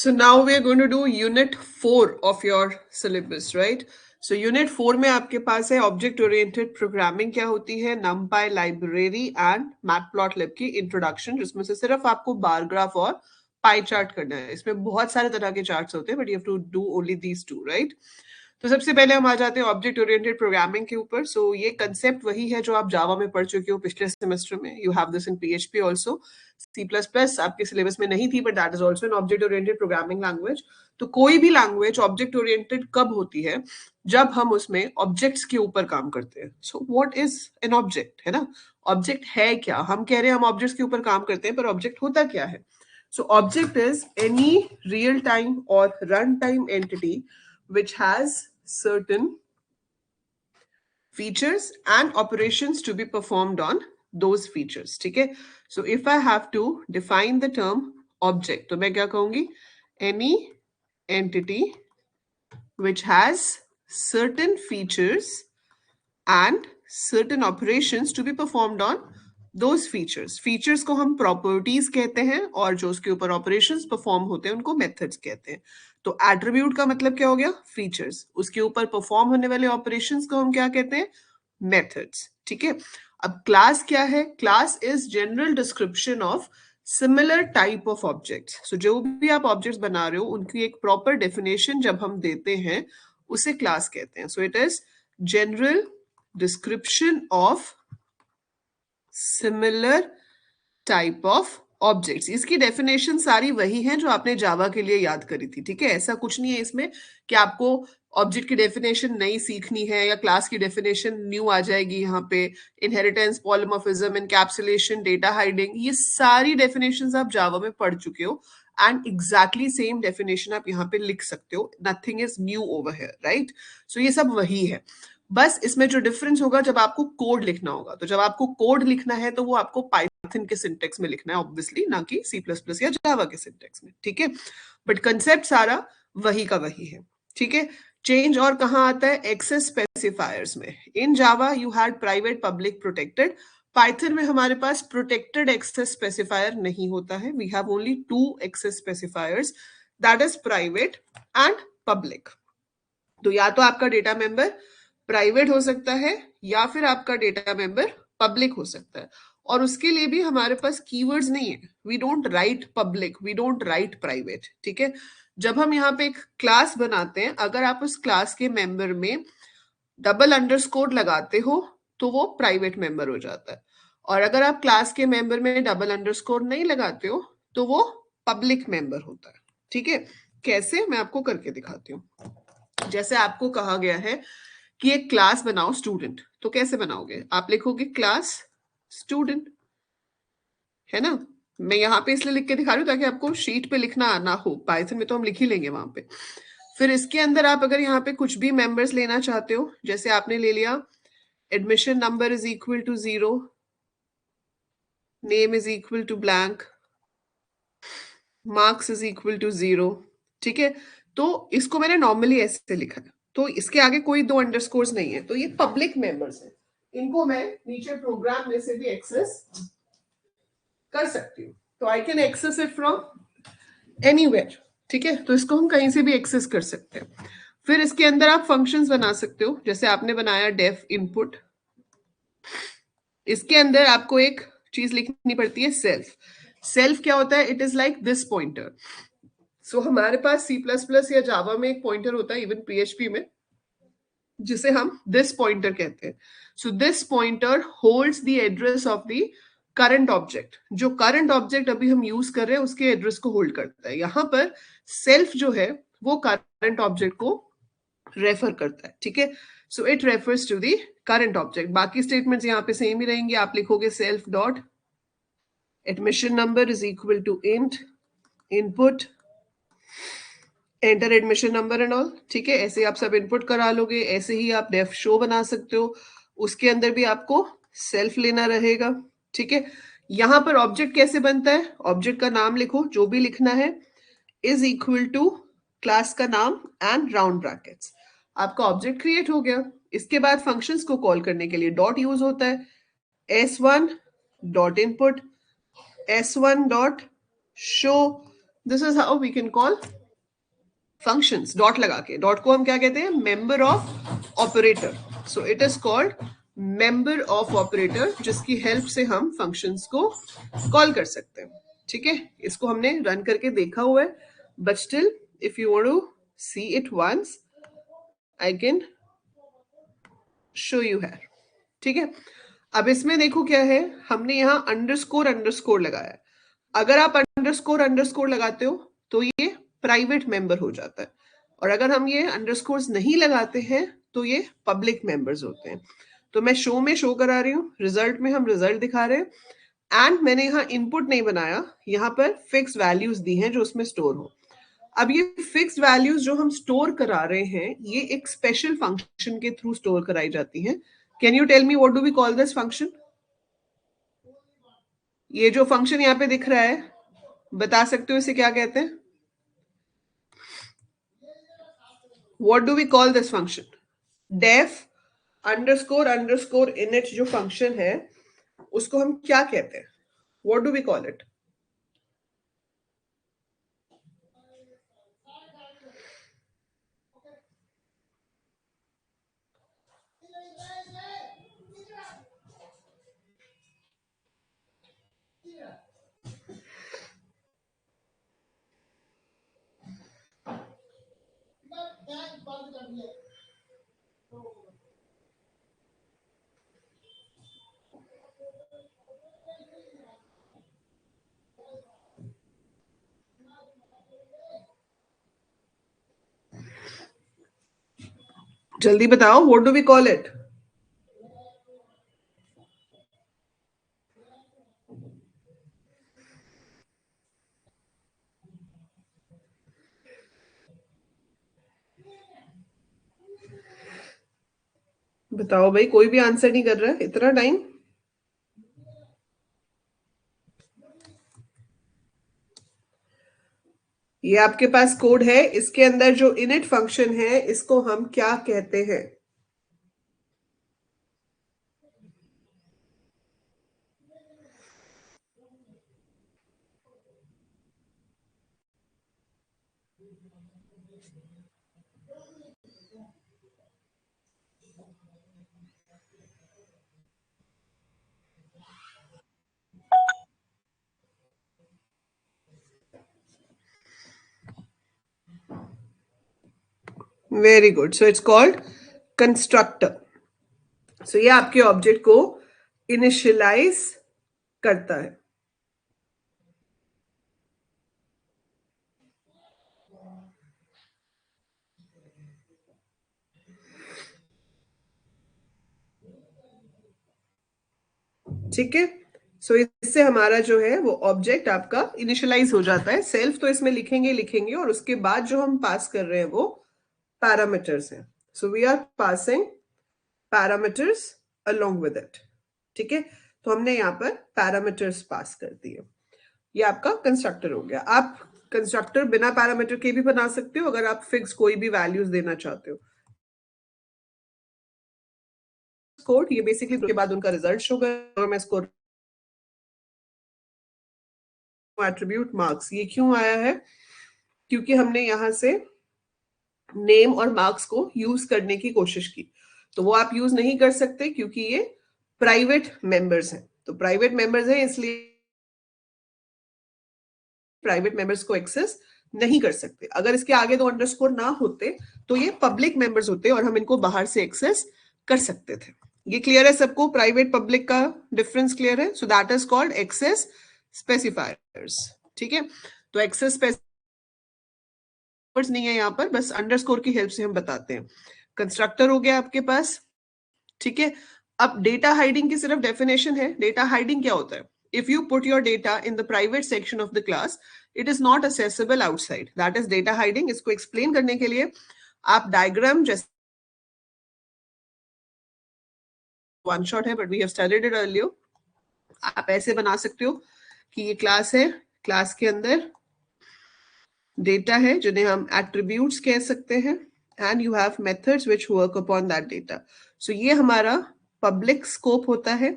So now we are going to do unit 4 of your syllabus, right? So unit 4 में आपके पास है object oriented programming क्या होती है, numpy लाइब्रेरी एंड मैटप्लॉटलिब की इंट्रोडक्शन, जिसमें से सिर्फ आपको बार ग्राफ और पाई चार्ट करना है. इसमें बहुत सारे तरह के चार्ट्स होते हैं, but you have to do only these two, right? तो सबसे पहले हम आ जाते हैं ऑब्जेक्ट ओरिएंटेड प्रोग्रामिंग के ऊपर. सो ये कंसेप्ट वही है जो आप जावा में पढ़ चुके हो पिछले सेमेस्टर में. You have this in PHP also. C++ आपके सिलेबस में नहीं थी, but that is also an object oriented programming language. तो कोई भी लैंग्वेज ऑब्जेक्ट ओरिएंटेड कब होती है? जब हम उसमें ऑब्जेक्ट्स के ऊपर काम करते हैं. So what is an object, है ना? ऑब्जेक्ट है क्या? हम कह रहे हैं हम ऑब्जेक्ट्स के ऊपर काम करते हैं, पर ऑब्जेक्ट होता क्या है? So object is any real-time or runtime entity which has certain features and operations to be performed on those features. ठीक है? So if I have to define the term object, तो मैं क्या कहूंगी? Any entity which has certain features and certain operations to be performed on those features. Features को हम properties कहते हैं, और जो उसके ऊपर operations perform होते हैं उनको methods कहते हैं. तो attribute का मतलब क्या हो गया? Features. उसके ऊपर perform होने वाले operations को हम क्या कहते हैं? Methods. ठीक है? अब class क्या है? Class is general description of similar type of objects. So जो भी आप objects बना रहे हो उनकी एक proper definition जब हम देते हैं उसे class कहते हैं. So it is general description of similar type of objects. इसकी डेफिनेशन सारी वही है जो आपने जावा के लिए याद करी थी. ठीक है? ऐसा कुछ नहीं है इसमें कि आपको ऑब्जेक्ट की डेफिनेशन नई सीखनी है या क्लास की डेफिनेशन न्यू आ जाएगी. यहाँ पे inheritance, polymorphism, encapsulation, data hiding, ये सारी डेफिनेशंस आप जावा में पढ़ चुके हो, एंड एग्जैक्टली सेम डेफिनेशन आप यहाँ पे लिख सकते हो. Nothing is new over here, right? So ये सब वही है. बस इसमें जो डिफरेंस होगा जब आपको कोड लिखना होगा. तो जब आपको कोड लिखना है तो वो आपको पाइथन के सिंटेक्स में लिखना है, ऑब्वियसली, ना कि C++ या जावा के सिंटेक्स में. ठीक है? बट कंसेप्ट सारा वही का वही है. ठीक है? चेंज और कहाँ आता है? एक्सेस स्पेसिफायर्स में. In Java you had private, public, protected. Python में हमारे पास प्रोटेक्टेड एक्सेस स्पेसिफायर नहीं होता है. We have only 2 access specifiers, that is private and public. तो या तो आपका डेटा मेंबर प्राइवेट हो सकता है या फिर आपका डेटा मेंबर पब्लिक हो सकता है. और उसके लिए भी हमारे पास कीवर्ड्स नहीं है. We don't write public, we don't write private. ठीक है? जब हम यहाँ पे एक क्लास बनाते हैं, अगर आप उस क्लास के मेंबर में डबल अंडरस्कोर लगाते हो तो वो प्राइवेट मेंबर हो जाता है. और अगर आप क्लास के मेंबर में डबल अंडरस्कोर नहीं लगाते हो तो वो पब्लिक मेंबर होता है. ठीक है? कैसे? मैं आपको करके दिखाती हूँ. जैसे आपको कहा गया है कि एक क्लास बनाओ स्टूडेंट, तो कैसे बनाओगे? आप लिखोगे क्लास स्टूडेंट, है ना? मैं यहाँ पे इसलिए लिख के दिखा रही हूँ ताकि आपको शीट पे लिखना ना हो. पाइथन में तो हम लिख ही लेंगे वहां पे. फिर इसके अंदर आप अगर यहाँ पे कुछ भी मेंबर्स लेना चाहते हो, जैसे आपने ले लिया admission number is equal to 0, name is equal to blank, marks is equal to 0. ठीक है? तो इसको मैंने नॉर्मली ऐसे लिखा है, तो इसके आगे कोई 2 अंडरस्कोर्स नहीं है, तो ये पब्लिक मेंबर्स है. इनको मैं नीचे प्रोग्राम में से भी एक्सेस कर सकती हूँ. तो I can access it from anywhere. ठीक है? तो इसको हम कहीं से भी एक्सेस कर सकते हैं. फिर इसके अंदर आप फंक्शंस बना सकते हो, जैसे आपने बनाया डेफ इनपुट. इसके अंदर आपको एक चीज लिखनी पड़ती है, सेल्फ. सेल्फ क्या होता है? It is like this pointer. So हमारे पास C++ या जावा में एक पॉइंटर होता है, इवन PHP में, जिसे हम दिस पॉइंटर कहते हैं. So this pointer holds the address of the current object. जो करंट ऑब्जेक्ट अभी हम यूज कर रहे हैं उसके एड्रेस को होल्ड करता है. यहाँ पर सेल्फ जो है वो करंट ऑब्जेक्ट को रेफर करता है. ठीक है? So it refers to the current object. बाकी स्टेटमेंट्स यहाँ पे सेम ही रहेंगे. आप लिखोगे self dot admission number is equal to int input enter admission number and all. ठीक है? ऐसे आप सब इनपुट करा लोगे. ऐसे ही आप डेफ शो बना सकते हो, उसके अंदर भी आपको सेल्फ लेना रहेगा. ठीक है? यहां पर ऑब्जेक्ट कैसे बनता है? ऑब्जेक्ट का नाम लिखो, जो भी लिखना है, इज इक्वल टू क्लास का नाम एंड राउंड ब्रैकेट्स. आपका ऑब्जेक्ट क्रिएट हो गया. इसके बाद फंक्शंस को कॉल करने के लिए डॉट यूज होता है. S1 dot input, S1 dot show this is how we can call functions, dot लगा के। डॉट को हम क्या कहते हैं? Member of operator. So it is called member of operator, जिसकी हेल्प से हम फंक्शंस को कॉल कर सकते हैं। ठीक है, इसको हमने रन करके देखा हुआ है, but still if you want to see it once I can show you है। ठीक है, अब इसमें देखो क्या है, हमने यहाँ अंडरस्कोर अंडरस्कोर लगाया है। अगर आप अंडरस्कोर अंडरस्कोर लगाते हो तो ये प्राइवेट मेंबर हो जाता है, और अगर हम ये अंडरस्कोर्स नहीं लगाते हैं तो ये पब्लिक मेंबर्स होते हैं। तो मैं शो में शो करा रही हूँ, रिजल्ट में हम रिजल्ट दिखा रहे हैं, एंड मैंने यहाँ इनपुट नहीं बनाया, यहाँ पर फिक्स वैल्यूज दी हैं जो उसमें स्टोर हो। अब ये फिक्स वैल्यूज जो हम स्टोर करा रहे हैं, ये एक स्पेशल फंक्शन के थ्रू स्टोर कराई जाती हैं। Can you tell me what do we call this function? ये जो फंक्शन यहाँ पे दिख रहा है, बता सकते हो इसे क्या कहते हैं? What do we call this function? Def underscore underscore init जो फंक्शन है, उसको हम क्या कहते हैं? What do we call it? जल्दी बताओ, what do we call it? बताओ भाई, कोई भी आंसर नहीं कर रहा है, इतना टाइम। ये आपके पास कोड है, इसके अंदर जो इनिट फंक्शन है, इसको हम क्या कहते हैं? Very good, so it's called constructor. So ये आपके ऑब्जेक्ट को इनिशियलाइज करता है। ठीक है, सो इससे हमारा जो है वो ऑब्जेक्ट आपका इनिशियलाइज हो जाता है। सेल्फ तो इसमें लिखेंगे लिखेंगे, और उसके बाद जो हम पास कर रहे हैं वो पैरामीटर्स हैं। So we are passing parameters along with it. ठीक है, तो हमने यहाँ पर पैरामीटर्स पास कर दिए। ये आपका कंस्ट्रक्टर हो गया। आप कंस्ट्रक्टर बिना पैरामीटर के भी बना सकते हो, अगर आप फिक्स कोई भी वैल्यूज देना चाहते हो। कोड ये बेसिकली के बाद उनका रिजल्ट शो कर, मैं इसको एट्रीब्यूट मार्क्स, ये क्यों आया है? क्योंकि हमने यहां से नेम और मार्क्स को यूज करने की कोशिश की, तो वो आप यूज नहीं कर सकते क्योंकि ये प्राइवेट मेंबर्स हैं। तो प्राइवेट मेंबर्स हैं, इसलिए प्राइवेट मेंबर्स को एक्सेस नहीं कर सकते। अगर इसके आगे दो अंडरस्कोर ना होते तो ये पब्लिक मेंबर्स होते और हम इनको बाहर से एक्सेस कर सकते थे। ये क्लियर है सबको? प्राइवेट पब्लिक का डिफरेंस क्लियर है? So that is called access specifiers. ठीक है, तो एक्सेस स्पेसिफायर्स नहीं है यहाँ पर, बस अंडरस्कोर की हेल्प से हम बताते हैं। कंस्ट्रक्टर हो गया आपके पास। ठीक है, अब डेटा हाइडिंग की सिर्फ डेफिनेशन है। डेटा हाइडिंग क्या होता है? If you put your data in the private section of the class, it is not accessible outside, that is data hiding. इसको एक्सप्लेन करने के लिए आप डायग्राम जैसे वन शॉट है, but we have studied it earlier. आप ऐसे बना सकते हो कि ये क्लास है, क्लास के अंदर डेटा है जिन्हें हम एट्रीब्यूट्स कह सकते हैं, and you have methods which work upon that data. So ये हमारा पब्लिक स्कोप होता है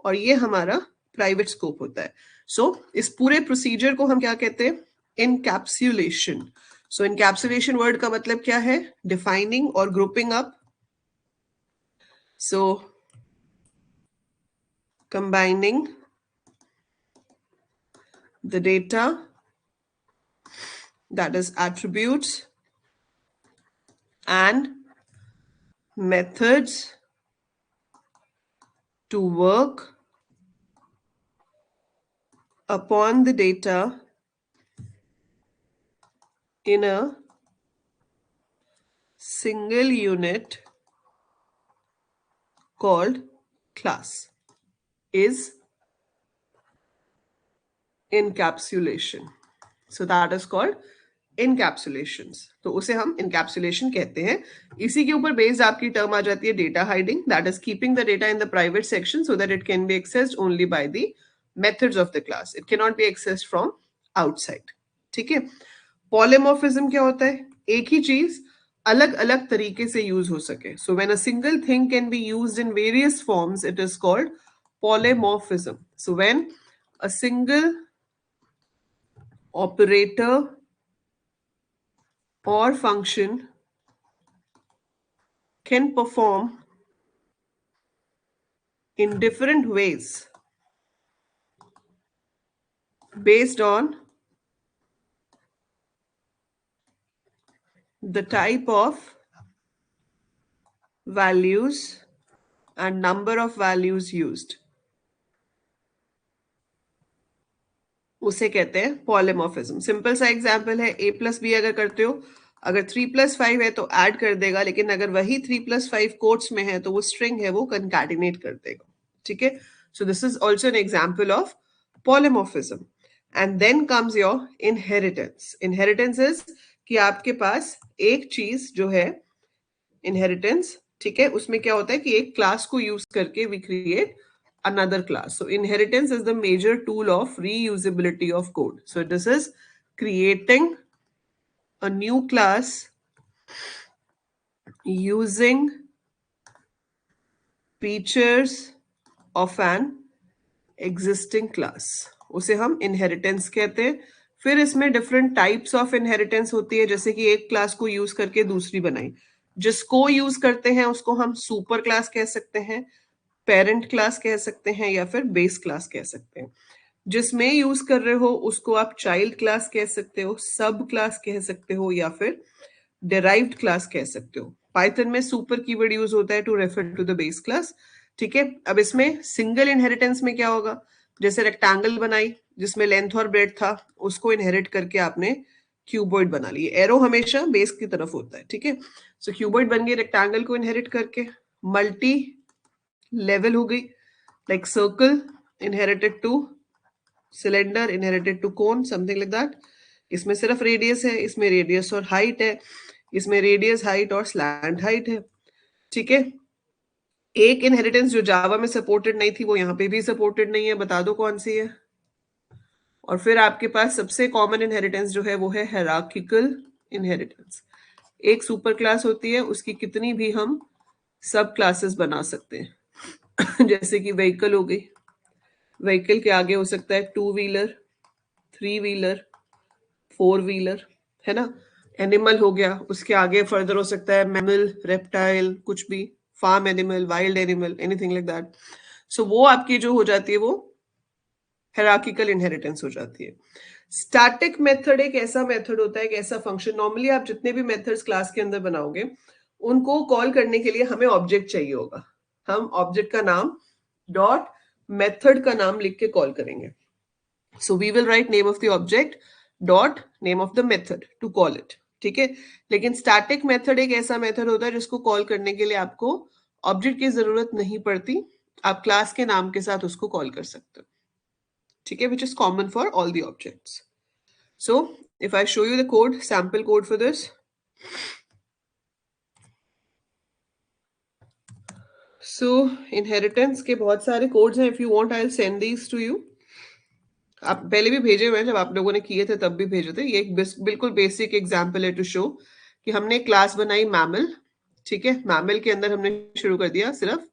और ये हमारा प्राइवेट स्कोप होता है। सो इस पूरे प्रोसीजर को हम क्या कहते हैं? इनकैप्सुलेशन. सो इनकैप्सुलेशन वर्ड का मतलब क्या है? डिफाइनिंग और grouping up. So combining the data, that is attributes and methods to work upon the data in a single unit called class is encapsulation. So that is called encapsulations. तो उसे हम encapsulation कहते हैं. इसी के ऊपर based आपकी term आ जाती है data hiding, that is keeping the data in the private section so that it can be accessed only by the methods of the class. It cannot be accessed from outside. ठीक है. Polymorphism क्या होता है? एक ही चीज अलग अलग तरीके से यूज हो सके. So when a single thing can be used in various forms, it is called polymorphism. So when a single operator or function can perform in different ways based on the type of values and number of values used, उसे कहते हैं polymorphism. Simple सा example है, a plus B अगर करते हो, अगर 3 plus 5 है तो ऐड कर देगा, लेकिन अगर वही 3 प्लस 5 कोट्स में है तो वो स्ट्रिंग है, वो कंकैटिनेट कर देगा. ठीक है. So this is also an example of polymorphism. And then comes your inheritance. Inheritance is कि आपके पास एक चीज जो है इनहेरिटेंस, ठीक है, उसमें क्या होता है कि एक क्लास को यूज करके we create another class. So inheritance is the major tool of reusability of code. So this is creating a new class using features of an existing class. उसे हम inheritance कहते हैं. फिर इसमें different types of inheritance होती है, जैसे कि एक क्लास को यूज करके दूसरी बनाई. जिसको यूज करते हैं उसको हम सुपर क्लास कह सकते हैं, पेरेंट क्लास कह सकते हैं, या फिर बेस क्लास कह सकते हैं. जिसमें यूज कर रहे हो उसको आप चाइल्ड क्लास कह सकते हो, सब क्लास कह सकते हो, या फिर डिराइव्ड क्लास कह सकते हो. पाइथन में सुपर कीवर्ड यूज होता है to refer to the base class. ठीक है. अब इसमें सिंगल इनहेरिटेंस में क्या होगा? जैसे रेक्टेंगल बनाई जिसमें लेंथ और ब्रेड था, उसको इनहेरिट करके आपने क्यूबॉइड बना ली. एरो हमेशा बेस की तरफ होता है. ठीक है. सो क्यूबॉइड बन गई रेक्टेंगल को इनहेरिट करके. मल्टी लेवल हो गई, like circle inherited to cylinder, inherited to cone, something like that. इसमें सिर्फ रेडियस है, इसमें रेडियस और हाइट है, इसमें रेडियस हाइट और स्लैंट हाइट है. ठीक है. एक इनहेरिटेंस जो जावा में सपोर्टेड नहीं थी वो यहाँ पे भी सपोर्टेड नहीं है. बता दो कौन सी है. और फिर आपके पास सबसे कॉमन इनहेरिटेंस जो है वो है हायरार्किकल इनहेरिटेंस. एक सुपर क्लास होती है, उसकी कितनी भी हम सब क्लासेस बना सकते हैं. जैसे कि व्हीकल हो गई, व्हीकल के आगे हो सकता है 2 व्हीलर, 3 व्हीलर, 4 व्हीलर, है ना. एनिमल हो गया, उसके आगे फर्दर हो सकता है मैमल, रेप्टाइल, कुछ भी, farm animal, wild animal, anything like that. So वो आपकी जो हो जाती है वो हायरार्किकल इनहेरिटेंस हो जाती है. स्टैटिक मेथड एक ऐसा मेथड होता है, एक ऐसा फंक्शन. नॉर्मली आप जितने भी मेथड्स क्लास के अंदर बनाओगे उनको कॉल करने के लिए हमें ऑब्जेक्ट चाहिए होगा. हम ऑब्जेक्ट का नाम डॉट मेथड का नाम लिख के कॉल करेंगे. So we will write name of the object dot name of the method to call it. ठीक है. लेकिन स्टैटिक मेथड एक ऐसा मेथड होता है जिसको कॉल करने के लिए आपको ऑब्जेक्ट की जरूरत नहीं पड़ती, आप क्लास के नाम के साथ उसको कॉल कर सकते हो. ठीक है. Which is common for all the objects. So if I show you the code, sample code for this. So inheritance के बहुत सारे कोड्स हैं. If you want I will send these two you. आप पहले भी भेजे हुए हैं, जब आप लोगों ने किए थे तब भी भेजे थे. ये एक बिल्कुल बेसिक एग्जांपल है टू शो कि हमने क्लास बनाई मैमल. ठीक है. मैमल के अंदर हमने शुरू कर दिया सिर्फ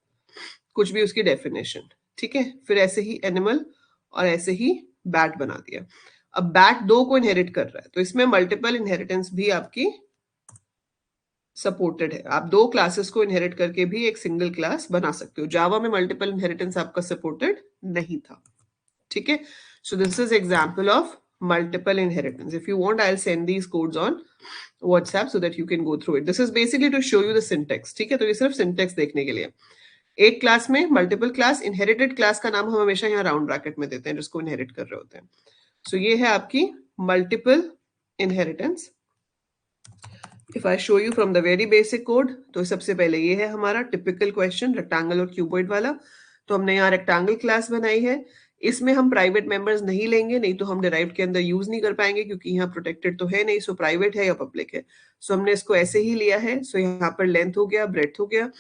कुछ भी उसकी डेफिनेशन. ठीक है. फिर ऐसे ही एनिमल और ऐसे ही बैट बना दिया। अब बैट 2 को इनहेरिट कर रहा है, तो इसमें मल्टीपल इनहेरिटेंस भी आपकी सपोर्टेड है। आप 2 क्लासेस को इनहेरिट करके भी एक सिंगल क्लास बना सकते हो। जावा में मल्टीपल इनहेरिटेंस आपका सपोर्टेड नहीं था, ठीक है। So this is example of multiple inheritance. If you want I will send these codes on WhatsApp so that you can go through it. This is basically to show you the syntax, ठीक है। तो ये सिर्फ syntax देखने के लिए। एक class में मल्टीपल क्लास, इनहेरिटेड क्लास का नाम हम हमेशा यहाँ राउंड ब्रैकेट में देते हैं जिसको इनहेरिट कर रहे होते हैं। सो ये है आपकी multiple inheritance. If I show you from the very basic code, तो सबसे पहले ये है हमारा टिपिकल क्वेश्चन रेक्टेंगल और क्यूबॉइड वाला। तो हमने यहाँ रेक्टेंगल क्लास बनाई है, इसमें हम प्राइवेट मेंबर्स नहीं लेंगे, नहीं तो हम डिराइव्ड के अंदर यूज नहीं कर पाएंगे क्योंकि यहाँ प्रोटेक्टेड तो है नहीं। सो प्राइवेट है या पब्लिक है, सो हमने इसको ऐसे ही लिया है। सो यहाँ पर लेंथ हो गया, ब्रेड्थ हो गया,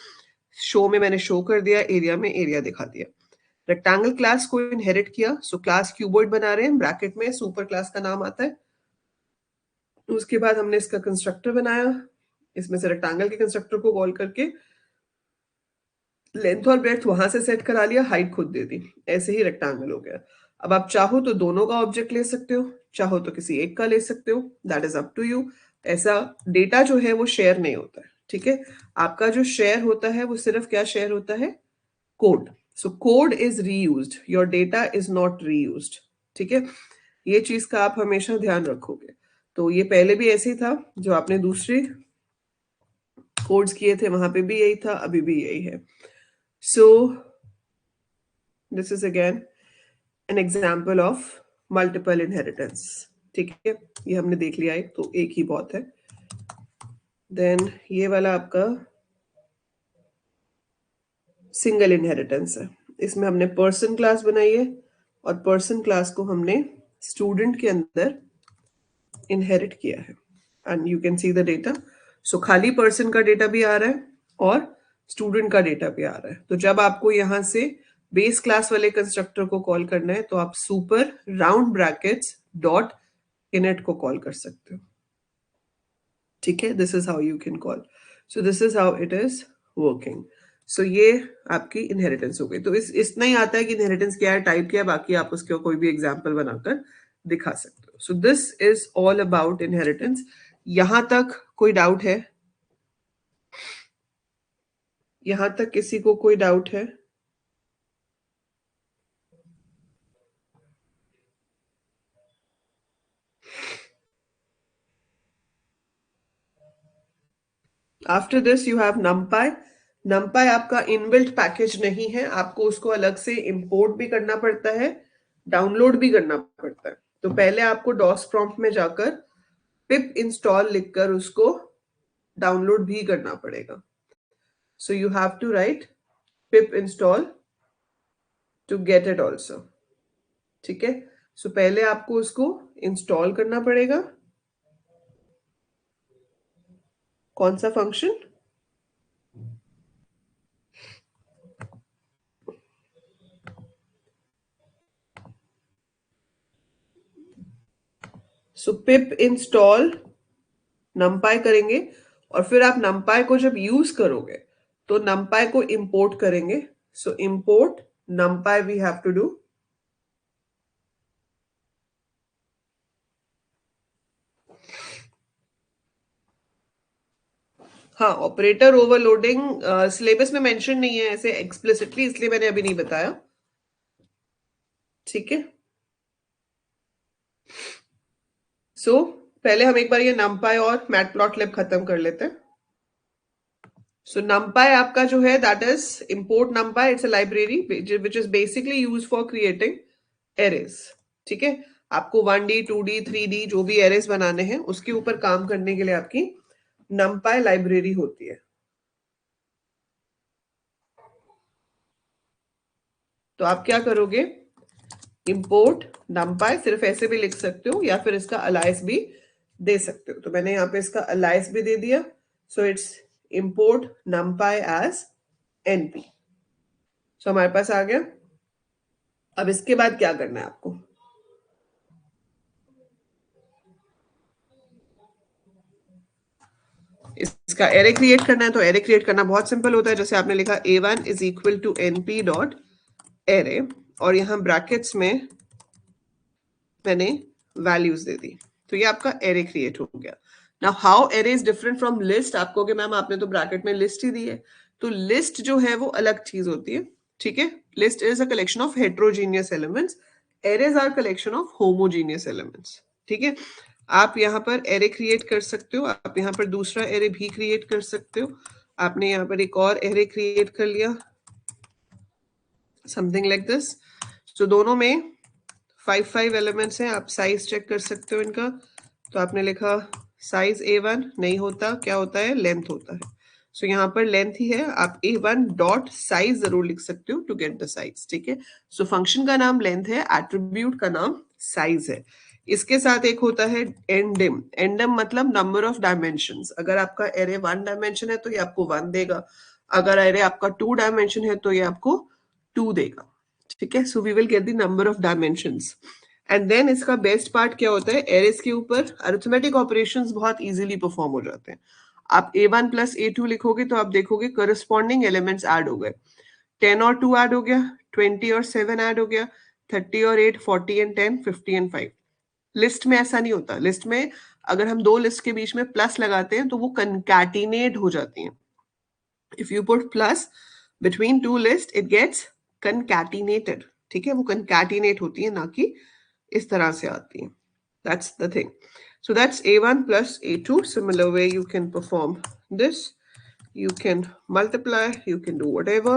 शो में मैंने शो कर दिया, एरिया में एरिया दिखा दिया। रेक्टेंगल क्लास को इनहेरिट किया, सो क्लास क्यूबॉइड बना रहे हैं, ब्रैकेट में सुपर क्लास का नाम आता है। उसके बाद हमने इसका कंस्ट्रक्टर बनाया, इसमें से रेक्टेंगल के कंस्ट्रक्टर को कॉल करके लेंथ और ब्रेड्थ वहां से सेट करा लिया, हाइट खुद दे दी, ऐसे ही रेक्टेंगल हो गया। अब आप चाहो तो दोनों का ऑब्जेक्ट ले सकते हो, चाहो तो किसी एक का ले सकते हो, that is up to you. ऐसा डेटा जो है वो शेयर नहीं होता है, ठीक है। आपका जो शेयर होता है वो सिर्फ क्या शेयर होता है, code. So code is reused, your data is not reused, ठीक है। ये चीज का आप हमेशा ध्यान रखोगे। तो ये पहले भी ऐसे ही था, जो आपने दूसरे कोड्स किए थे वहां पे भी यही था, अभी भी यही है। So this is again an example of multiple inheritance, ठीक है। ये हमने देख लिया है, तो एक ही बहुत है। देन ये वाला आपका सिंगल इनहेरिटेंस है, इसमें हमने पर्सन क्लास बनाई है और पर्सन क्लास को हमने स्टूडेंट के अंदर इनहेरिट किया है, and you can see the data. So खाली पर्सन का डेटा भी आ रहा है और स्टूडेंट का डेटा भी आ रहा है। तो जब आपको यहां से बेस क्लास वाले कंस्ट्रक्टर को कॉल करना है तो आप super round brackets dot init को कॉल कर सकते हो, ठीक है। This is how you can call. So this is how it is working. So ये आपकी इनहेरिटेंस हो गई। तो इतना ही आता है कि इनहेरिटेंस क्या है, टाइप क्या है, बाकी आप उसका कोई भी एग्जाम्पल बनाकर दिखा सकते हो। सो this is all about inheritance. यहां तक कोई डाउट है? यहां तक किसी को कोई डाउट है? After this you have numpy। numpy आपका इनबिल्ट पैकेज नहीं है, आपको उसको अलग से इंपोर्ट भी करना पड़ता है, डाउनलोड भी करना पड़ता है। तो पहले आपको डॉस प्रॉम्प्ट में जाकर पिप इंस्टॉल लिखकर उसको डाउनलोड भी करना पड़ेगा। So you have to write pip install to get it also, ठीक है। सो पहले आपको उसको इंस्टॉल करना पड़ेगा। कौन सा फंक्शन? सो पिप इंस्टॉल numpy करेंगे और फिर आप numpy को जब यूज करोगे तो numpy को इंपोर्ट करेंगे। So import numpy we have to do. हाँ, ऑपरेटर ओवरलोडिंग सिलेबस में मेंशन नहीं है ऐसे एक्सप्लिसिटली, इसलिए मैंने अभी नहीं बताया, ठीक है। सो पहले हम एक बार ये numpy और मैटप्लॉटलिब खत्म कर लेते हैं। सो numpy आपका जो है that is import numpy, it's a library which is basically use for creating arrays, ठीक है। आपको 1D 2D 3D जो भी एरेज बनाने हैं उसके ऊपर काम करने के लिए आपकी numpy लाइब्रेरी होती है। तो आप क्या करोगे, इंपोर्ट numpy सिर्फ ऐसे भी लिख सकते हो या फिर इसका अलाइस भी दे सकते हो। तो मैंने यहाँ पे इसका अलाइस भी दे दिया। So it's import numpy as np। So हमारे पास आ गया। अब इसके बाद क्या करना है आपको, इसका एरे क्रिएट करना है। तो एरे क्रिएट करना बहुत सिंपल होता है, जैसे आपने लिखा a1 is equal to np dot array और यहां ब्रैकेट्स में मैंने वैल्यूज दे दी, तो ये आपका एरे क्रिएट हो गया। Now how array is different from list, आप कहोगे मैम आपने तो ब्रैकेट में लिस्ट ही दी है, तो लिस्ट जो है वो अलग चीज होती है, ठीक है। List is a collection of heterogeneous elements, arrays are collection of homogeneous elements, ठीक है। आप यहाँ पर एरे क्रिएट कर सकते हो, आप यहाँ पर दूसरा एरे भी क्रिएट कर सकते हो, आपने यहाँ पर एक और एरे क्रिएट कर लिया, समथिंग लाइक दिस। तो दोनों में 5 एलिमेंट्स हैं, आप साइज चेक कर सकते हो इनका। तो आपने लिखा साइज A1 नहीं होता, क्या होता है, लेंथ होता है। सो यहाँ पर लेंथ ही है, आप A1 डॉट साइज जरूर लिख सकते हो टू गेट द साइज, ठीक है। सो फंक्शन का नाम लेंथ है, एट्रीब्यूट का नाम साइज है। इसके साथ एक होता है एंडिम, एंडम मतलब नंबर ऑफ डायमेंशंस। अगर आपका एरे 1 डायमेंशन है तो ये आपको 1 देगा, अगर एरे आपका 2 डायमेंशन है तो ये आपको 2 देगा, ठीक है। So we will get the number of dimensions. And then इसका बेस्ट पार्ट क्या होता है, एरेस के ऊपर अरिथमेटिक ऑपरेशंस बहुत इजीली परफॉर्म हो जाते हैं। आप A1 प्लस A2 लिखोगे तो आप देखोगे करस्पॉन्डिंग एलिमेंट्स ऐड हो गए, 10 और 2 ऐड हो गया, 20 और 7 ऐड हो गया, 30 और 8, 40 एंड 10, 50 एंड 5। लिस्ट में ऐसा नहीं होता, लिस्ट में अगर हम दो लिस्ट के बीच में प्लस लगाते हैं तो वो कंकैटिनेट हो जाती हैं। If you put plus between two list it gets concatenated, ठीक है, वो कंकैटिनेट होती है, ना कि इस तरह से आती है। That's the thing. So that's A1 plus A2. Similar way you can perform this. You can multiply, you can do whatever.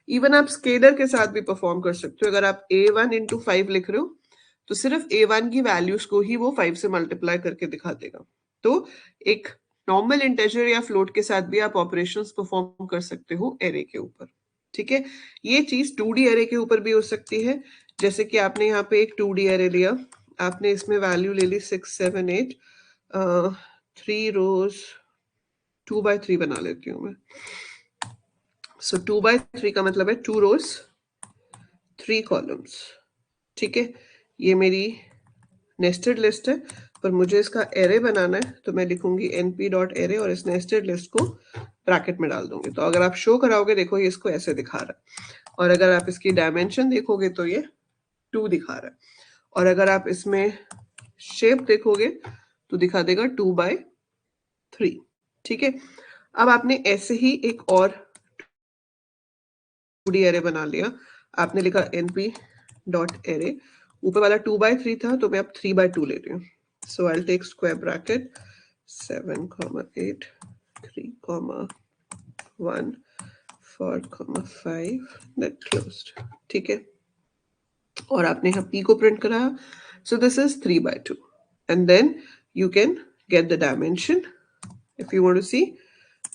Even आप स्केलर के साथ भी परफॉर्म कर सकते हो। अगर आप A1 into 5 लिख रहे हो तो सिर्फ A1 की वैल्यूज को ही वो 5 से मल्टीप्लाई करके दिखा देगा। तो एक नॉर्मल इंटेजर या फ्लोट के साथ भी आप ऑपरेशंस परफॉर्म कर सकते हो एरे के ऊपर, ठीक है। ये चीज 2D एरे के ऊपर भी हो सकती है, जैसे कि आपने यहाँ पे एक 2D एरे लिया, आपने इसमें वैल्यू ले ली 6, 7, 8, 3 रोज, 2 by 3 बना लेती हूँ मैं। सो 2 by 3 का मतलब है 2 रोज 3 कॉलम्स, ठीक है। ये मेरी नेस्टेड लिस्ट है, पर मुझे इसका एरे बनाना है तो मैं लिखूंगी np.array और इस नेस्टेड लिस्ट को ब्रैकेट में डाल दूंगी। तो अगर आप शो कराओगे, देखो ये इसको ऐसे दिखा रहा है, और अगर आप इसकी डायमेंशन देखोगे तो ये 2 दिखा रहा है, और अगर आप इसमें शेप देखोगे तो दिखा देगा 2 by 3, ठीक है। अब आपने ऐसे ही एक और 2D एरे बना लिया, आपने लिखा np.array, ऊपर वाला 2 by 3 था तो मैं अब 3 by 2 ले रही हूँ। So I take square bracket 7, 8, 3, 1, 4, 5 नेट क्लोज्ड, ठीक है। और आपने यहाँ p को प्रिंट कराया, so this is 3 by 2 and then you can get the dimension if you want to see.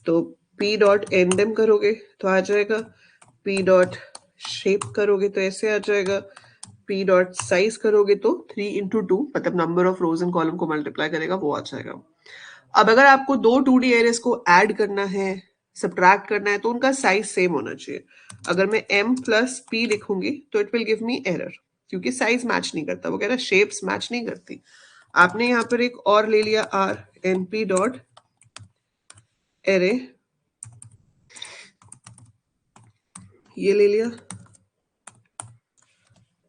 तो p डॉट एंडम करोगे तो आ जाएगा, p डॉट शेप करोगे तो ऐसे आ जाएगा, p डॉट साइज करोगे तो 3 into 2 मतलब number of rose and column को मल्टीप्लाई करेगा, वो आ जाएगा। अब अगर आपको दो 2D एरेस को ऐड करना है, सब्ट्रैक्ट करना है, तो उनका साइज सेम होना चाहिए। अगर मैं m प्लस p लिखूंगी तो it will give me error, क्योंकि साइज मैच नहीं करता, वो कह रहा है शेप्स मैच नहीं करती। आपने यहाँ पर एक और ले लिया r np डॉट एरे, ये ले लिया,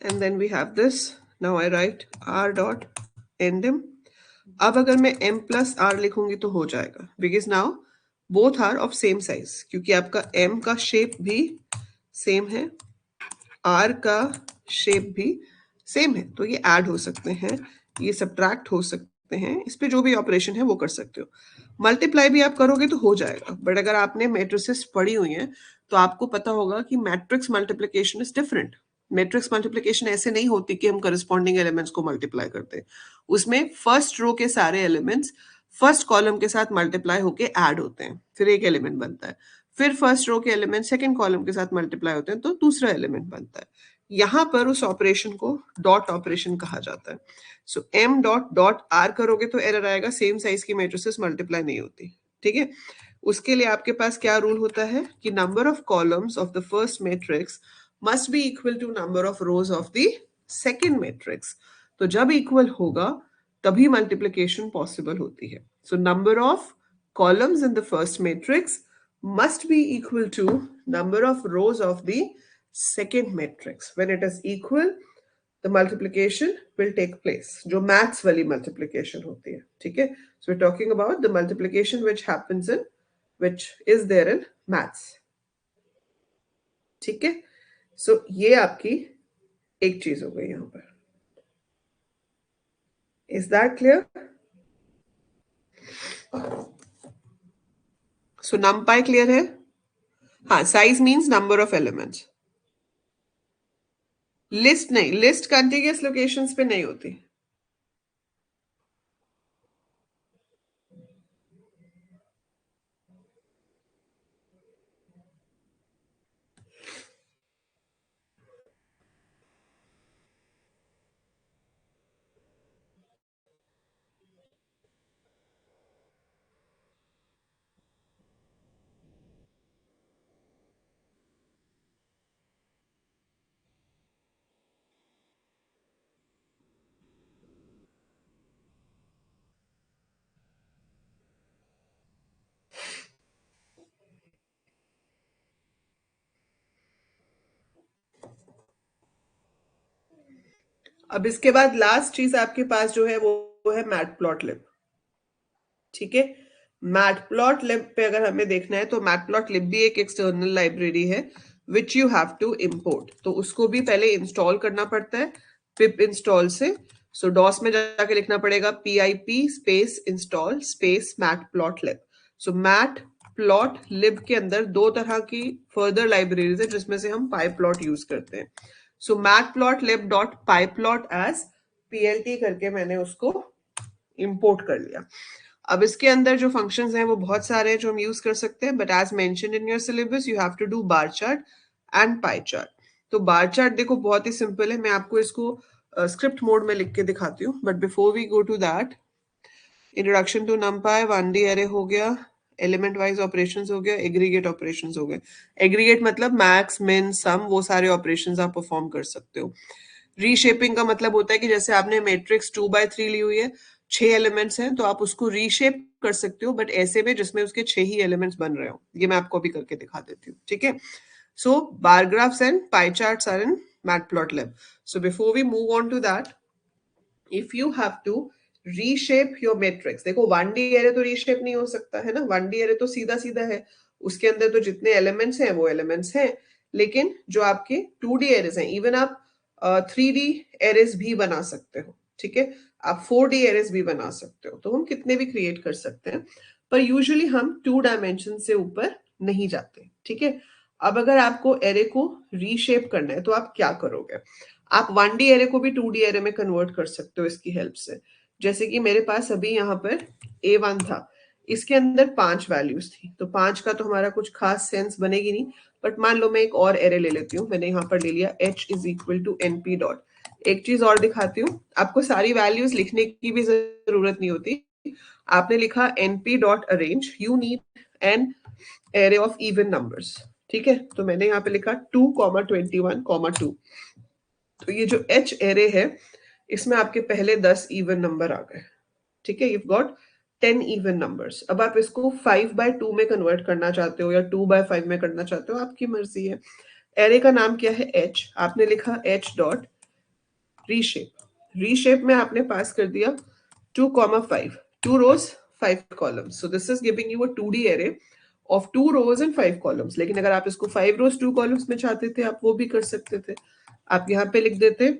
and then we have this. Now I write r dot random. अब अगर मैं m प्लस r लिखूंगी तो हो जाएगा, because now both are of same size, क्योंकि आपका m का शेप भी सेम है, r का शेप भी सेम है, तो ये ऐड हो सकते हैं, ये सब्ट्रैक्ट हो सकते हैं, इस पे जो भी ऑपरेशन है वो कर सकते हो। मल्टीप्लाई भी आप करोगे तो हो जाएगा, बट अगर आपने मैट्रिसेस पढ़ी हुई हैं तो आपको पता होगा कि matrix multiplication is different. Matrix multiplication ऐसे नहीं होती कि हम करस्पॉन्डिंग एलिमेंट्स को मल्टीप्लाई करते हैं, उसमें फर्स्ट रो के सारे एलिमेंट्स फर्स्ट कॉलम के साथ मल्टीप्लाई होके ऐड होते हैं, फिर एक एलिमेंट बनता है, फिर फर्स्ट रो के एलिमेंट सेकंड कॉलम के साथ मल्टीप्लाई होते हैं तो दूसरा एलिमेंट बनता है। यहाँ पर उस ऑपरेशन को डॉट ऑपरेशन कहा जाता है। सो m डॉट डॉट r करोगे तो एरर आएगा, सेम साइज की मैट्रिसेस मल्टीप्लाई नहीं होती, ठीक है। उसके लिए आपके पास क्या रूल होता है कि number of columns of the first matrix must be equal to number of rows of the second matrix. तो जब इक्वल होगा तभी मल्टीप्लिकेशन पॉसिबल होती है। So number of columns in the first matrix must be equal to number of rows of the second matrix. When it is equal, the multiplication will take place, जो maths वाली multiplication होती है, ठीक है? So we're talking about the multiplication which is there in maths, ठीक है? So ये आपकी एक चीज हो गई यहां पर. Is that clear? So numpy clear है? हाँ, size means number of elements. List नहीं, लिस्ट कंटिन्यूअस लोकेशंस पे नहीं होती. अब इसके बाद लास्ट चीज आपके पास जो है वो है मैटप्लॉटलिब, ठीक है? मैटप्लॉटलिब पे अगर हमें देखना है तो मैटप्लॉटलिब भी एक एक्सटर्नल लाइब्रेरी है which you have to import. तो उसको भी पहले इंस्टॉल करना पड़ता है पिप इंस्टॉल से. सो डॉस में जाके लिखना पड़ेगा pip space install space matplotlib. So matplotlib के अंदर दो तरह की फर्दर लाइब्रेरीज है जिसमें से हम pyplot यूज करते हैं. सो matplotlib.pyplot as plt करके मैंने उसको इंपोर्ट कर लिया. अब इसके अंदर जो फंक्शंस हैं वो बहुत सारे हैं जो हम यूज कर सकते हैं, but as mentioned in your syllabus you have to do bar chart and pie chart. तो बार चार्ट देखो बहुत ही सिंपल है, मैं आपको इसको स्क्रिप्ट मोड में लिख के दिखाती हूँ. But before we go to that, introduction to NumPy, 1D array हो गया, एलिमेंट वाइज ऑपरेशंस हो गया, एग्रीगेट ऑपरेशंस हो गए. एग्रीगेट मतलब मैक्स मिन सम, वो सारे ऑपरेशंस आप परफॉर्म कर सकते हो. रीशेपिंग का मतलब होता है कि जैसे आपने मैट्रिक्स 2x3 ली हुई है, 6 एलिमेंट्स हैं, तो आप उसको रीशेप कर सकते हो, बट ऐसे में जिसमें उसके 6 ही एलिमेंट्स बन रहे हो. ये मैं आपको अभी करके दिखा देती हूँ, ठीक है? So bar graphs and pie charts are in matplotlib. So before we move on to that, if you have to reshape your matrix, देखो 1D एरे तो रीशेप नहीं हो सकता है ना. 1D एरे तो सीधा सीधा है, उसके अंदर तो जितने एलिमेंट्स हैं वो एलिमेंट्स हैं. लेकिन जो आपके 2D एरेज हैं, इवन आप 3D एरेज भी बना सकते हो, ठीक है? आप 4D एरेज भी बना सकते हो, तो हम कितने भी क्रिएट कर सकते हैं, पर यूजुअली हम 2 डायमेंशन से ऊपर नहीं जाते, ठीक है? अब अगर आपको एरे को रीशेप करना है तो आप क्या करोगे? आप 1D एरे को भी 2D एरे में कन्वर्ट कर सकते हो इसकी हेल्प से. जैसे कि मेरे पास अभी यहाँ पर A1 था, इसके अंदर 5 वैल्यूज थी, तो 5 का तो हमारा कुछ खास सेंस बनेगी नहीं. बट मान लो मैं एक और एरे ले लेती हूँ, मैंने यहाँ पर ले लिया h is equal to np dot. एक चीज और दिखाती हूँ, आपको सारी वैल्यूज लिखने की भी जरूरत नहीं होती. आपने लिखा np dot arrange, you need an array of even numbers, ठीक है? तो मैंने यहाँ पे लिखा 2,21,2. तो ये जो h एरे है इसमें आपके पहले 10 इवन नंबर आ गए, ठीक है? You've got 10 even numbers. अब आप इसको 5/2 में कन्वर्ट करना चाहते हो या 2/5 में करना चाहते हो, आपकी मर्जी है. एरे का नाम क्या है? h. आपने लिखा h डॉट रीशेप. रीशेप में आपने पास कर दिया 2,5, 2 rows 5 columns. So this is giving you a 2D array of 2 rows and 5 columns. लेकिन अगर आप इसको 5 rows 2 columns में चाहते थे, आप वो भी कर सकते थे. आप यहाँ पे लिख देते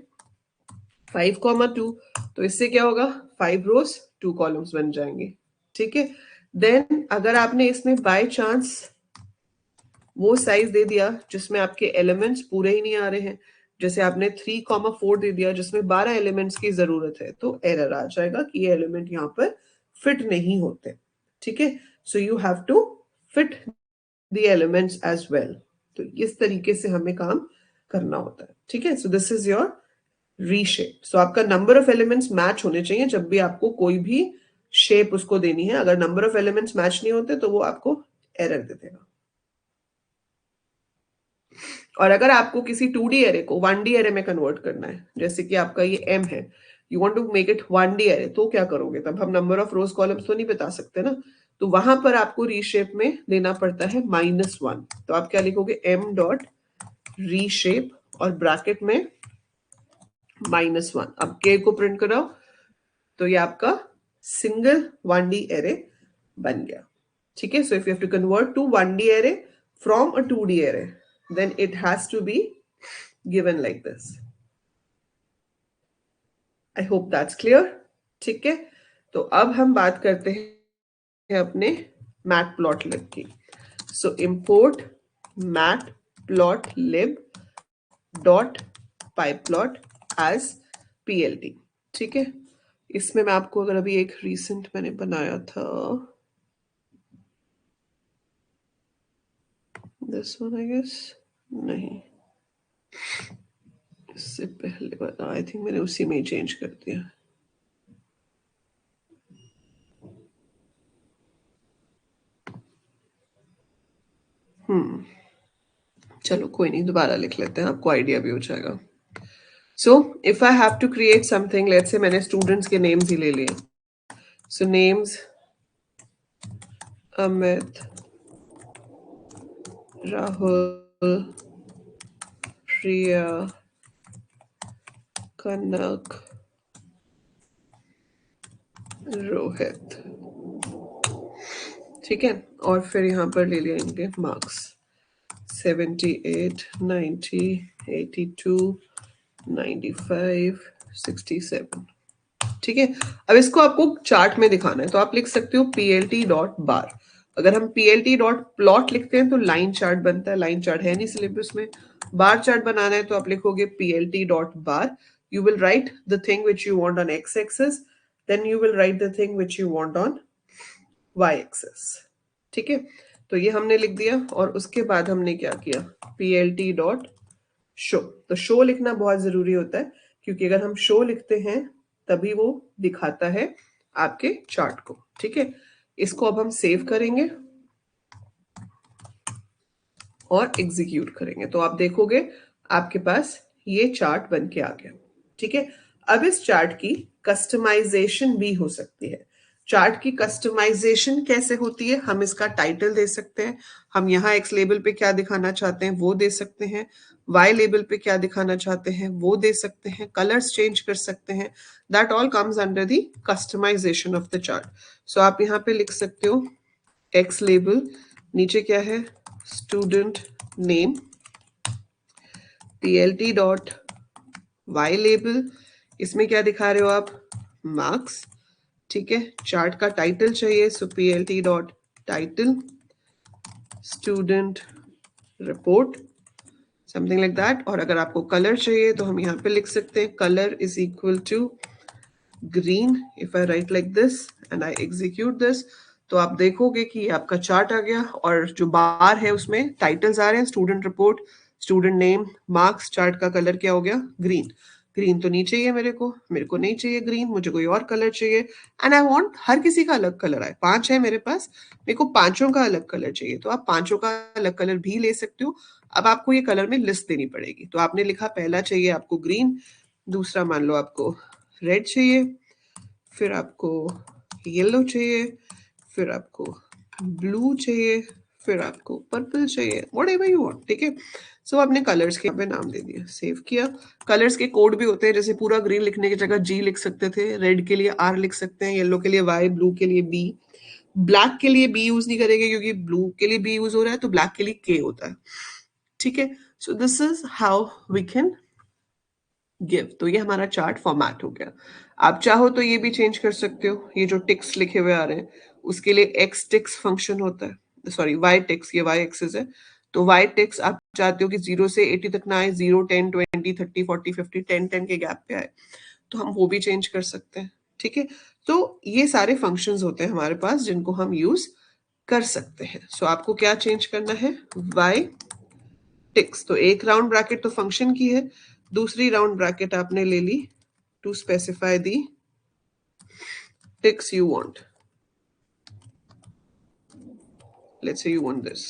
5,2, तो इससे क्या होगा? 5 rows 2 columns बन जाएंगे, ठीक है? देन अगर आपने इसमें बाय चांस वो साइज दे दिया जिसमें आपके एलिमेंट्स पूरे ही नहीं आ रहे हैं, जैसे आपने 3,4 दे दिया जिसमें 12 एलिमेंट्स की जरूरत है, तो एरर आ जाएगा कि ये एलिमेंट यहाँ पर फिट नहीं होते, ठीक है? So you have to fit the elements as well. तो इस तरीके से हमें काम करना होता है, ठीक है? So this is your reshape. So आपका नंबर ऑफ एलिमेंट्स मैच होने चाहिए जब भी आपको कोई भी शेप उसको देनी है. अगर नंबर ऑफ एलिमेंट्स मैच नहीं होते तो वो आपको एरर दे देगा. और अगर आपको किसी 2D एरे को 1D एरे में कन्वर्ट करना है, जैसे कि आपका ये M है, you want to make it 1D array, तो क्या करोगे? तब हम नंबर ऑफ रोज कॉलम्स तो नहीं बता सकते ना, तो वहां पर आपको रीशेप में देना पड़ता है -1. तो आप क्या लिखोगे? M डॉट रीशेप और ब्रैकेट में -1। अब k को प्रिंट कराओ तो ये आपका सिंगल 1D एरे बन गया, ठीक है। So if you have to convert to 1D array from a 2D array, then it has to be given like this. I hope that's clear, ठीक है। तो अब हम बात करते हैं अपने मैटप्लॉटलिब की। So import matplotlib dot pyplot as plt, ठीक है। इसमें मैं आपको अगर अभी एक रिसेंट मैंने बनाया था, दिस वन आई गेस, नहीं इससे पहले वाला आई थिंक मैंने उसी में ही चेंज कर दिया। चलो कोई नहीं, दोबारा लिख लेते हैं, आपको आइडिया भी हो जाएगा। So if I have to create something, let's say मैंने स्टूडेंट्स के नेम्स ही ले लिए। सो नेम्स अमित, राहुल, प्रिया, कनक, रोहित, ठीक है। और फिर यहाँ पर ले लिया इनके मार्क्स 78, 90, 82, 95, 67, ठीक है। अब इसको आपको चार्ट में दिखाना है तो आप लिख सकते हो plt डॉट बार। अगर हम plt डॉट प्लॉट लिखते हैं तो लाइन चार्ट बनता है, लाइन चार्ट है नहीं सिलेबस में। बार चार्ट बनाना है तो आप लिखोगे plt dot bar. You will write the thing which you want on x axis, then you will write the thing which you want on y axis, ठीक है। तो ये हमने लिख दिया और उसके बाद हमने क्या किया, plt डॉट शो। तो शो लिखना बहुत जरूरी होता है क्योंकि अगर हम शो लिखते हैं तभी वो दिखाता है आपके चार्ट को, ठीक है। इसको अब हम सेव करेंगे और एग्जीक्यूट करेंगे तो आप देखोगे आपके पास ये चार्ट बन के आ गया, ठीक है। अब इस चार्ट की कस्टमाइजेशन भी हो सकती है। चार्ट की कस्टमाइजेशन कैसे होती है, हम इसका टाइटल दे सकते हैं, हम यहाँ एक्स लेबल पे क्या दिखाना चाहते हैं वो दे सकते हैं, वाई लेबल पे क्या दिखाना चाहते हैं वो दे सकते हैं, कलर्स चेंज कर सकते हैं। That all comes under the customization of the chart. So आप यहाँ पे लिख सकते हो एक्स लेबल, नीचे क्या है student name, plt dot y label, इसमें क्या दिखा रहे हो आप मार्क्स, ठीक है। चार्ट का टाइटल चाहिए सो plt dot title student report, something like that. और अगर आपको कलर चाहिए तो हम यहाँ पे लिख सकते हैं colour is equal to green. If I write like this and I execute this तो आप देखोगे कि आपका चार्ट आ गया और जो बार है उसमें टाइटल्स आ रहे हैं, student report, student name, marks. Chart का कलर क्या हो गया, ग्रीन। ग्रीन तो नहीं चाहिए मेरे को नहीं चाहिए ग्रीन, मुझे कोई और कलर चाहिए। एंड आई वांट हर किसी का अलग कलर आए, 5 है मेरे पास, मेरे को पांचों का अलग कलर चाहिए तो आप पांचों का अलग कलर भी ले सकते हो। अब आपको ये कलर में लिस्ट देनी पड़ेगी तो आपने लिखा पहला चाहिए आपको ग्रीन, दूसरा मान लो आपको रेड चाहिए, फिर आपको येलो चाहिए, फिर आपको ब्लू चाहिए, फिर आपको पर्पल चाहिए, व्हाटएवर यू वांट, ठीक है। सो आपने कलर्स के यहाँ पे नाम दे दिया, सेव किया। कलर्स के कोड भी होते हैं, जैसे पूरा ग्रीन लिखने की जगह जी लिख सकते थे, रेड के लिए आर लिख सकते हैं, येलो के लिए वाई, ब्लू के लिए बी, ब्लैक के लिए बी यूज नहीं करेंगे क्योंकि ब्लू के लिए बी यूज हो रहा है तो ब्लैक के लिए के होता है, ठीक है। So this is how we can give. तो ये हमारा चार्ट फॉर्मेट हो गया। आप चाहो तो ये भी चेंज कर सकते हो, ये जो टिक्स लिखे हुए आ रहे हैं उसके लिए एक्स टिक्स फंक्शन होता है, सॉरी वाई टिक्स, ये वाई एक्सिस है तो वाई टिक्स आप चाहते हो कि 0 से 80 तक ना आए, 0, 10, 20, 30, 40, 50, 10, 10 के गैप पे आए तो हम वो भी चेंज कर सकते हैं, ठीक है। तो ये सारे फंक्शंस होते हैं हमारे पास जिनको हम यूज कर सकते हैं। सो आपको क्या चेंज करना है, वाई टिक्स। तो एक राउंड ब्रैकेट तो फंक्शन की है, दूसरी राउंड ब्रैकेट आपने ले ली to specify the ticks you want, let's say you want this,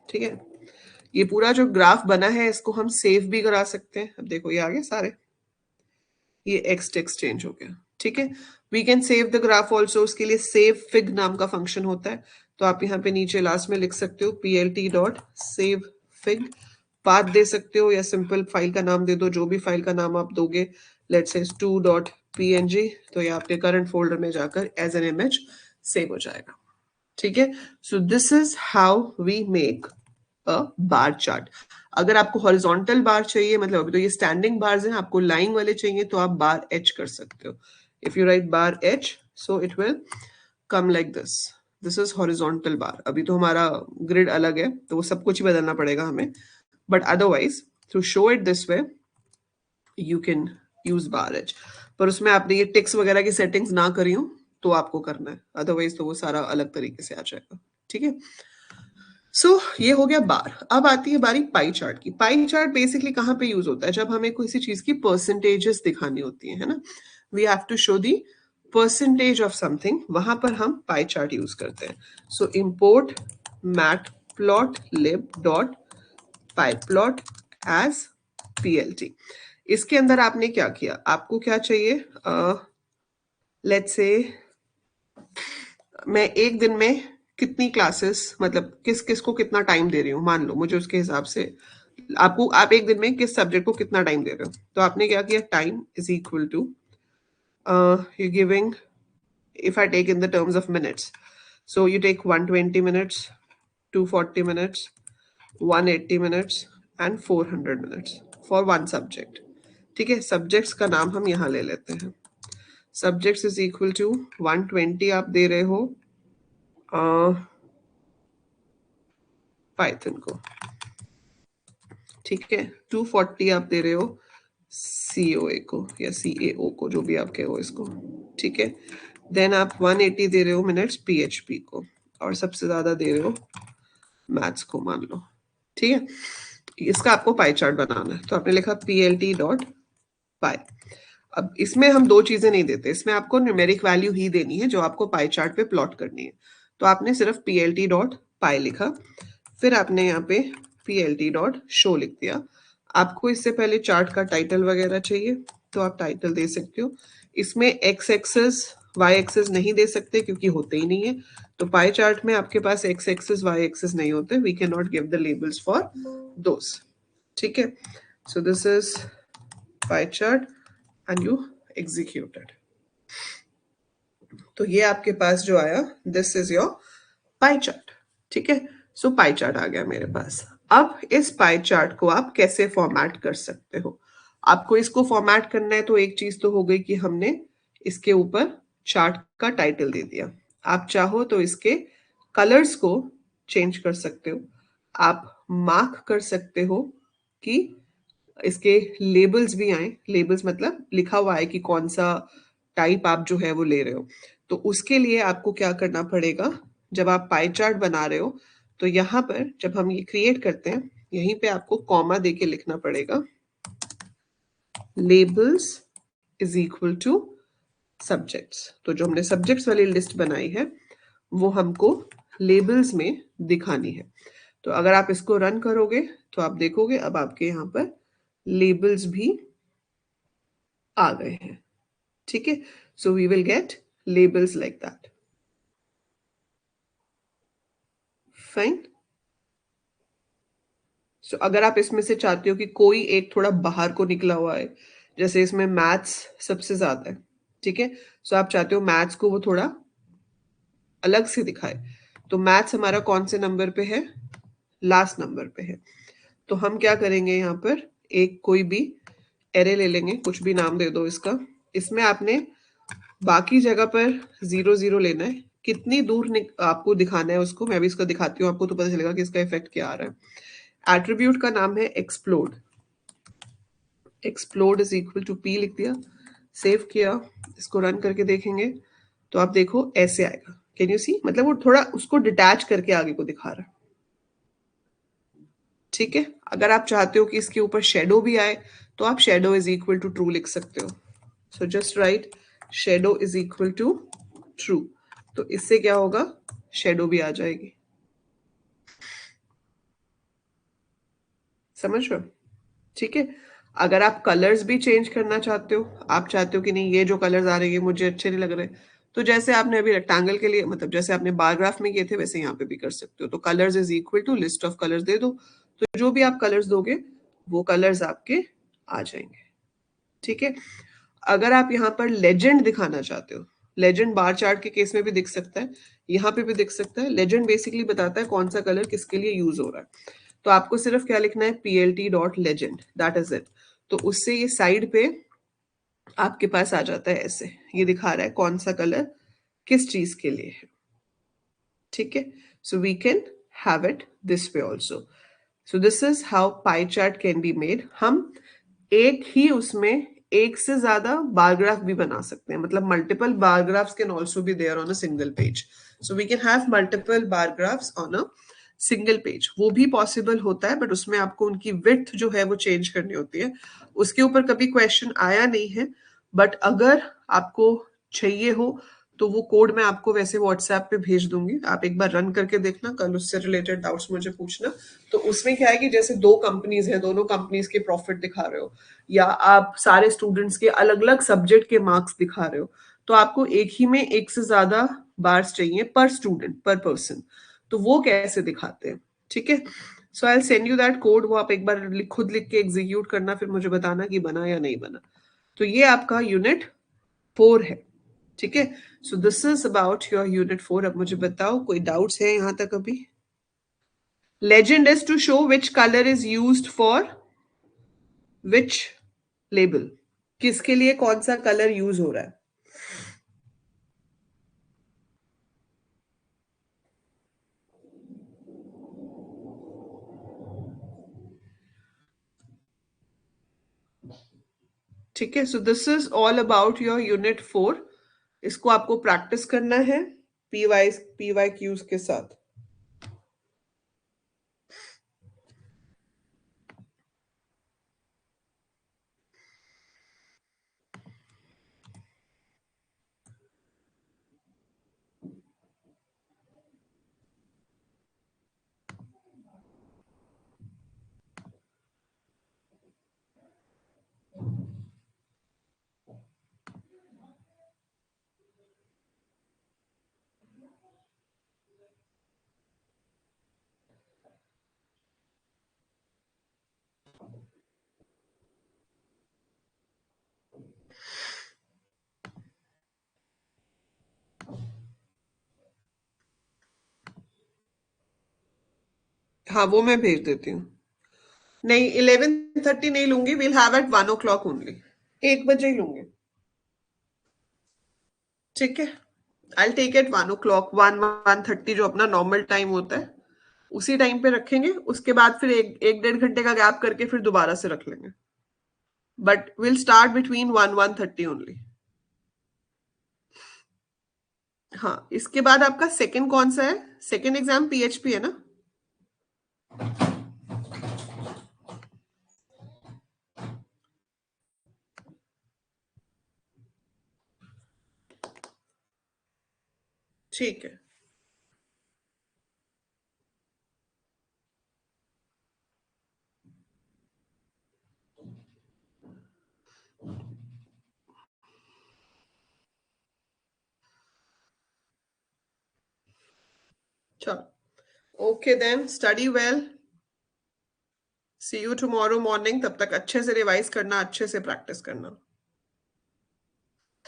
ठीक है। ये पूरा जो ग्राफ बना है इसको हम सेव भी करा सकते हैं। अब देखो ये आ गए सारे, ये एक्स टेक्स चेंज हो गया, ठीक है। We can save the graph also, उसके लिए सेव फिग नाम का फंक्शन होता है तो आप यहाँ पे नीचे लास्ट में लिख सकते हो plt dot savefig, path दे सकते हो या सिंपल फाइल का नाम दे दो, जो भी फाइल का नाम आप दोगे लेट्स से 2.png, तो ये आपके करंट फोल्डर में जाकर एज एन इमेज सेव हो जाएगा। ठीक है, so this is how we make a bar chart. अगर आपको हॉरिजॉन्टल बार चाहिए, मतलब अभी तो ये स्टैंडिंग बार्स हैं, आपको लाइन वाले चाहिए तो आप बार एच कर सकते हो। If you right bar H, so it will come like this. This is horizontal बार। अभी तो हमारा ग्रिड अलग है, तो वो सब कुछ ही बदलना पड़ेगा हमें, but otherwise to show it this way you can use bar H. पर उसमें आपने ये टिक्स वगैरह की सेटिंग्स ना करी हो तो आपको करना है, अदरवाइज तो वो सारा अलग तरीके से आ जाएगा। ठीक है, सो ये हो गया बार। अब आती है बारी पाई चार्ट की। पाई चार्ट बेसिकली कहाँ पे यूज होता है? जब हमें किसी चीज की परसेंटेजेस दिखानी होती है ना, we have to show the percentage of something, वहां पर हम पाई चार्ट यूज करते हैं। So import matplotlib dot pyplot as PLT। इसके अंदर आपने क्या किया, आपको क्या चाहिए, लेट्स से मैं एक दिन में कितनी क्लासेस, मतलब किस किस को कितना टाइम दे रही हूँ, मान लो मुझे उसके हिसाब से आपको, आप एक दिन में किस सब्जेक्ट को कितना टाइम दे रहे हो, तो आपने क्या किया, time is equal to you giving, if I take in the terms of minutes, so you take 120 minutes, 240 minutes, 180 minutes and 400 minutes for one subject। ठीक है, सब्जेक्ट्स का नाम हम यहाँ ले लेते हैं। सब्जेक्ट्स इज इक्वल टू 120 आप दे रहे हो पाइथन को, ठीक है, 240 आप दे रहे हो COA को या CAO को, जो भी आप कहो इसको। ठीक है, देन आप 180 दे रहे हो मिनट्स PHP को, और सबसे ज्यादा दे रहे हो मैथ्स को, मान लो। ठीक है, इसका आपको पाई चार्ट बनाना है, तो आपने लिखा PLT डॉट पाई। अब इसमें हम दो चीजें नहीं देते, इसमें आपको न्यूमेरिक वैल्यू ही देनी है जो आपको पाई चार्ट पे प्लॉट करनी है। तो आपने सिर्फ PLT डॉट पाई लिखा, फिर आपने यहाँ पे PLT डॉट शो लिख दिया। आपको इससे पहले चार्ट का टाइटल वगैरह चाहिए तो आप टाइटल दे सकते हो। इसमें एक्स एक्सेस वाई एक्सेस नहीं दे सकते क्योंकि होते ही नहीं है, तो पाई चार्ट में आपके पास एक्स एक्सेस वाई एक्सेस नहीं होते, we can not give the labels for those. ठीक है, so this is pie chart and you executed. तो ये आपके पास जो आया, this is your pie chart. ठीक है, सो पाई चार्ट आ गया मेरे पास। अब इस पाई चार्ट को आप कैसे फॉर्मेट कर सकते हो? आपको इसको फॉर्मेट करना है तो एक चीज तो हो गई कि हमने इसके ऊपर चार्ट का टाइटल दे दिया। आप चाहो तो इसके कलर्स को चेंज कर सकते हो, आप मार्क कर सकते हो कि इसके लेबल्स भी आए। लेबल्स मतलब लिखा हुआ है कि कौन सा टाइप आप जो है वो ले रहे हो। तो उसके लिए आपको क्या करना पड़ेगा, जब आप पाई चार्ट बना रहे हो तो यहाँ पर जब हम ये क्रिएट करते हैं, यहीं पे आपको कॉमा देके लिखना पड़ेगा, labels is equal two subjects. तो जो हमने सब्जेक्ट्स वाली लिस्ट बनाई है वो हमको लेबल्स में दिखानी है। तो अगर आप इसको रन करोगे तो आप देखोगे अब आपके यहाँ पर लेबल्स भी आ गए हैं। ठीक है, so we will get labels like that. Fine. So अगर आप इसमें से चाहते हो कि कोई एक थोड़ा बाहर को निकला हुआ है, जैसे इसमें मैथ्स सबसे ज्यादा है, ठीक है, सो आप चाहते हो मैथ्स को वो थोड़ा अलग से दिखाए, तो मैथ्स हमारा कौन से नंबर पे है, लास्ट नंबर पे है। तो हम क्या करेंगे, यहाँ पर एक कोई भी एरे ले लेंगे, कुछ भी नाम दे दो इसका। इसमें आपने बाकी जगह पर 0 0 लेना है, कितनी दूर आपको दिखाना है उसको, मैं भी इसका दिखाती हूँ आपको तो पता चलेगा कि इसका इफेक्ट क्या आ रहा है। एट्रीब्यूट का नाम है explode. Explode is equal to P लिख दिया, सेव किया, इसको रन करके देखेंगे तो आप देखो ऐसे आएगा। कैन यू सी, मतलब वो थोड़ा उसको डिटैच करके आगे को दिखा रहा है। ठीक है, अगर आप चाहते हो कि इसके ऊपर शेडो भी आए तो आप shadow is equal to true लिख सकते हो। So just write shadow is equal to true, तो इससे क्या होगा, शेडो भी आ जाएगी। समझ रहे हो? ठीक है, अगर आप कलर्स भी चेंज करना चाहते हो, आप चाहते हो कि नहीं ये जो कलर्स आ रहे हैं मुझे अच्छे नहीं लग रहे, तो जैसे आपने अभी रेक्टेंगल के लिए, मतलब जैसे आपने बार ग्राफ में किए थे वैसे यहाँ पे भी कर सकते हो। तो colours is equal to list of colours दे दो, तो जो भी आप कलर्स दोगे वो कलर्स आपके आ जाएंगे। ठीक है, अगर आप यहाँ पर लेजेंड दिखाना चाहते हो, लेजेंड बार चार्ट के केस में भी दिख सकता है, यहाँ पे भी दिख सकता है। लेजेंड बेसिकली बताता है कौन सा कलर किसके लिए यूज हो रहा है। तो आपको सिर्फ क्या लिखना है, plt.legend, दैट इज इट। तो उससे ये साइड पे आपके पास आ जाता है ऐसे, ये दिखा रहा है कौन सा कलर किस चीज के लिए है। ठीक है, so we can have it this way also. So this is how pie chart can be made. हम एक ही उसमें एक से ज्यादा बार ग्राफ भी बना सकते हैं, मतलब multiple bar graphs can also be there on a single page. So we can have multiple bar graphs on a single page, वो भी पॉसिबल होता है, बट उसमें आपको उनकी विड्थ जो है वो चेंज करनी होती है। उसके ऊपर कभी क्वेश्चन आया नहीं है, बट अगर आपको चाहिए हो तो वो कोड मैं आपको वैसे व्हाट्सएप पे भेज दूंगी, आप एक बार रन करके देखना, कल उससे रिलेटेड डाउट्स मुझे पूछना। तो उसमें क्या है कि जैसे दो कंपनीज हैं, दोनों कंपनीज के प्रॉफिट दिखा रहे हो, या आप सारे स्टूडेंट्स के अलग अलग सब्जेक्ट के मार्क्स दिखा रहे हो, तो आपको एक ही में एक से ज्यादा बार्स चाहिए पर स्टूडेंट, पर पर्सन। तो वो कैसे दिखाते हैं, ठीक है। So I send you that code, वो आप एक बार खुद लिख के एग्जीक्यूट करना, फिर मुझे बताना कि बना या नहीं बना। तो ये आपका यूनिट 4 है, ठीक है। So this is about your unit 4। अब मुझे बताओ कोई डाउट्स है यहां तक अभी? Legend is to show which colour is used for which label, किसके लिए कौन सा कलर यूज हो रहा है। ठीक है, so this is all about your unit 4। इसको आपको प्रैक्टिस करना है पी वाई क्यूज के साथ। हाँ, वो मैं भेज देती हूँ। नहीं, 11:30 नहीं लूंगी, will have eight 1 o'clock only. 1 बजे ही लूंगी, ठीक है। आई टेक एट 1 o'clock, 1:30 जो अपना नॉर्मल टाइम होता है, उसी टाइम पे रखेंगे। उसके बाद फिर एक 1.5 घंटे का गैप करके फिर दोबारा से रख लेंगे, but will start between 1:30 only. हाँ, इसके बाद आपका सेकंड कौन सा है? सेकंड एग्जाम पीएचपी है ना? ठीक है, चलो, okay then, study well, see you tomorrow morning. तब तक अच्छे से रिवाइज करना, अच्छे से प्रैक्टिस करना।